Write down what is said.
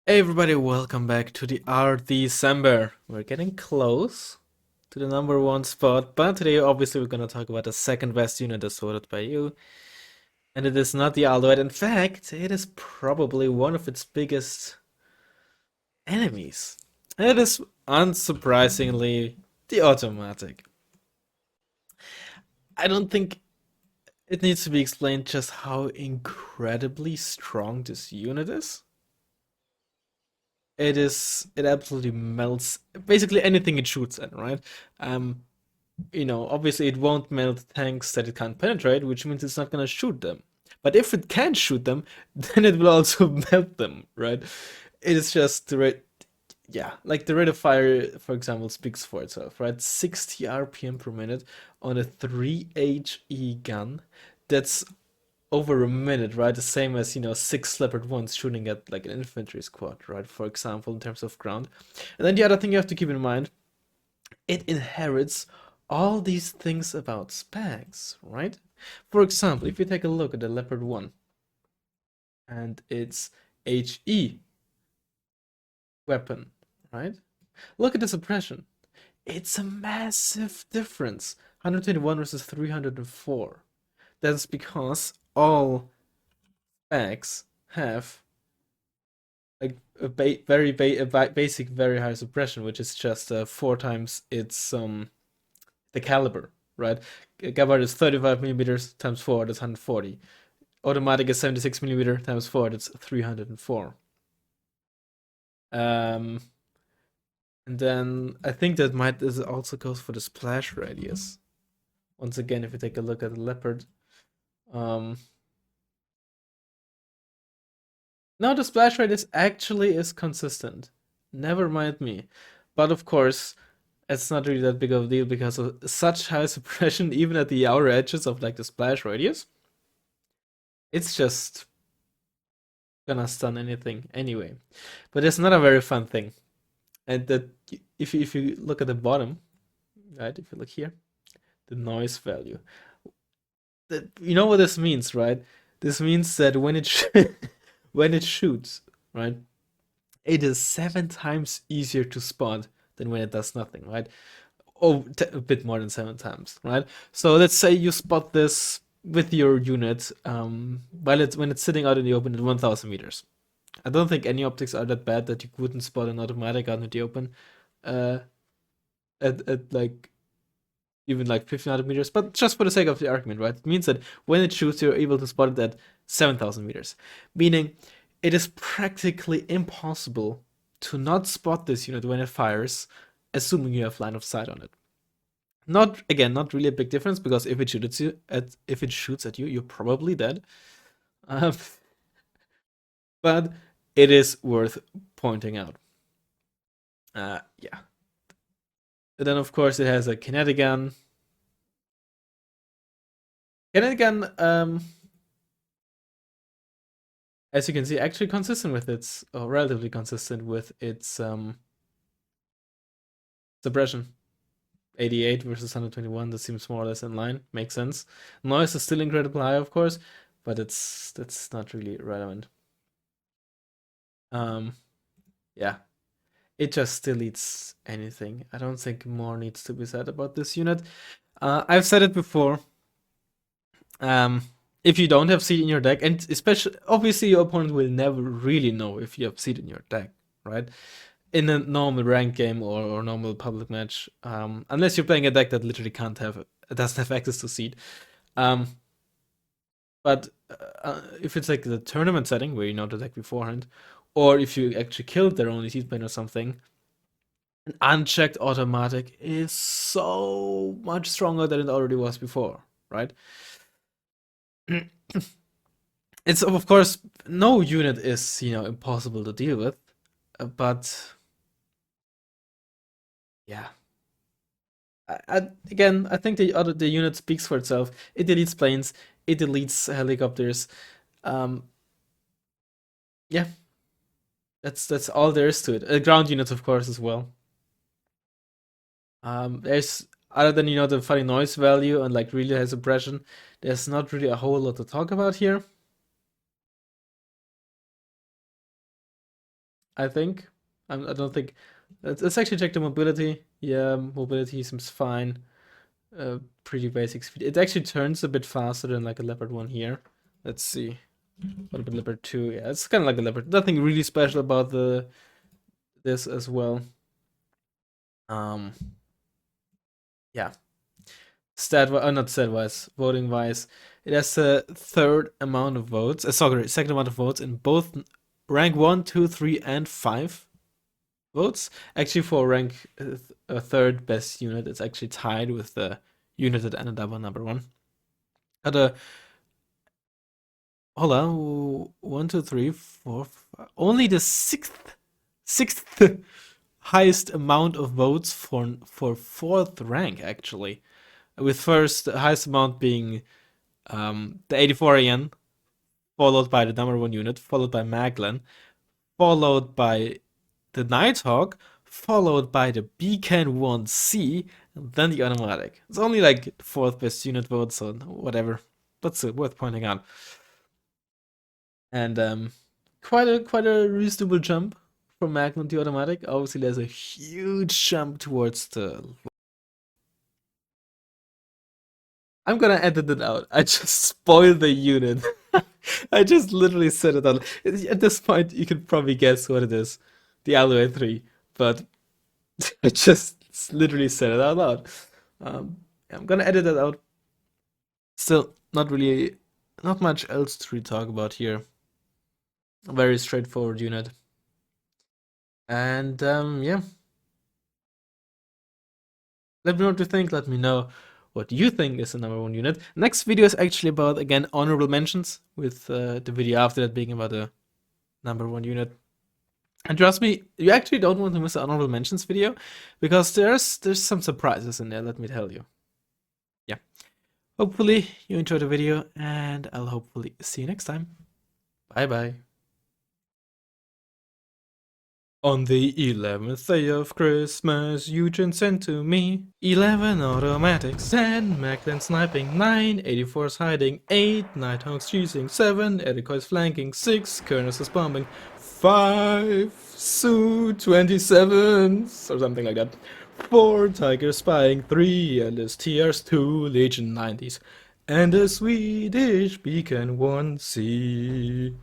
Hey everybody, welcome back to the RDCember. We're getting close to the number one spot, but today obviously we're gonna talk about the second best unit as voted by you, and it is not the Alduet. In fact, it is probably one of its biggest enemies. And it is unsurprisingly the automatic. I don't think it needs to be explained just how incredibly strong this unit is. It absolutely melts basically anything it shoots at, right? Um, obviously it won't melt tanks that it can't penetrate, which means it's not gonna shoot them. But if it can shoot them, then it will also melt them, right? It is just the rate, yeah, like the rate of fire, for example, speaks for itself, right? 60 RPM per minute on a 3 HE gun. That's over a minute, right? The same as, six Leopard 1s shooting at like an infantry squad, right? For example, in terms of ground. And then the other thing you have to keep in mind, it inherits all these things about specs, right? For example, if you take a look at the Leopard 1 and its HE weapon, right? Look at the suppression. It's a massive difference. 121 versus 304. That's because all specs have like a basic, very high suppression, which is just four times its the caliber, right? Gabard is 35 millimeters times four, that's 140. Automatic is 76 millimeter times four, that's 304. Um, and then I think that might this also goes for the splash radius. Once again, if you take a look at the leopard, um, no, the splash radius actually is consistent. Never mind me, but of course, it's not really that big of a deal because of such high suppression, even at the outer edges of like the splash radius. It's just gonna stun anything anyway. But it's not a very fun thing. And that if you look at the bottom, right? If you look here, the noise value. That you know what this means, right? This means that when it when it shoots, right? It is 7 times easier to spot than when it does nothing, right? Oh, a bit more than 7 times, right? So let's say you spot this with your unit while it's when it's sitting out in the open at 1,000 meters. I don't think any optics are that bad that you wouldn't spot an automatic out in the open uh, at like even like 1,500 meters. But just for the sake of the argument, right? It means that when it shoots, you're able to spot it at 7,000 meters, meaning it is practically impossible to not spot this unit when it fires, assuming you have line of sight on it. Not really a big difference because if it shoots at you, you're probably dead. Um, but it is worth pointing out. Yeah. And then of course it has a kinetic gun. Kinetic gun, as you can see, actually consistent with its, or relatively consistent with its suppression. 88 versus 121. That seems more or less in line. Makes sense. Noise is still incredibly high, of course, but that's not really relevant. Yeah, it just still eats anything. I don't think more needs to be said about this unit. I've said it before. Um, if you don't have seed in your deck, and especially obviously your opponent will never really know if you have seed in your deck, right? In a normal ranked game or normal public match, unless you're playing a deck that literally can't have doesn't have access to seed. Um, but if it's like the tournament setting where you know the deck beforehand, or if you actually killed their only seed plane or something, an unchecked automatic is so much stronger than it already was before, right? It's of course no unit is impossible to deal with, but yeah. Again, I think the unit speaks for itself. It deletes planes, it deletes helicopters. Um, yeah, that's all there is to it. Ground units, of course, as well. There's other than the funny noise value and like really high suppression. There's not really a whole lot to talk about here. I think. I don't think. Let's actually check the mobility. Yeah, mobility seems fine. Pretty basic speed. It actually turns a bit faster than like a Leopard 1 here. Let's see. What about Leopard 2? Yeah, it's kind of like a Leopard. Nothing really special about this as well. Um, yeah. Not stat wise, voting wise, it has a third amount of votes. Sorry, second amount of votes in both rank 1, 2, 3, and 5 votes. Actually, for rank third best unit, it's actually tied with the unit that ended up on number 1. Got a hold on, 1, 2, 3, 4, 5. Only the sixth highest amount of votes for fourth rank actually, with first highest amount being the 84 AN, followed by the number 1 unit, followed by Maglan, followed by the Nighthawk, followed by the Beacon 1C, and then the automatic. It's only like fourth best unit vote, so whatever. But still worth pointing out. And quite a reasonable jump from Maglan to automatic. Obviously, there's a huge jump towards the. I'm gonna edit it out. I just spoiled the unit. I just literally said it out. At this point, you can probably guess what it is. The Alloy 3. But I just literally said it out loud. I'm gonna edit it out. Still, not much else to really talk about here. A very straightforward unit. And yeah. Let me know what you think. Let me know what you think is the number 1 unit. Next video is actually about, again, honorable mentions, with the video after that being about the number 1 unit. And trust me, you actually don't want to miss the honorable mentions video, because there's some surprises in there, let me tell you. Yeah. Hopefully you enjoyed the video, and I'll hopefully see you next time. Bye bye. On the 11th day of Christmas, Eugene sent to me 11 automatics, 10 Macklin sniping, 9 84s hiding, 8 Nighthawks cheesing, 7 Ericoys flanking, 6 Kernes bombing, 5 Su 27s, or something like that, 4 Tigers spying, 3 Endless TRs, 2 Legion 90s, and a Swedish Beacon 1C.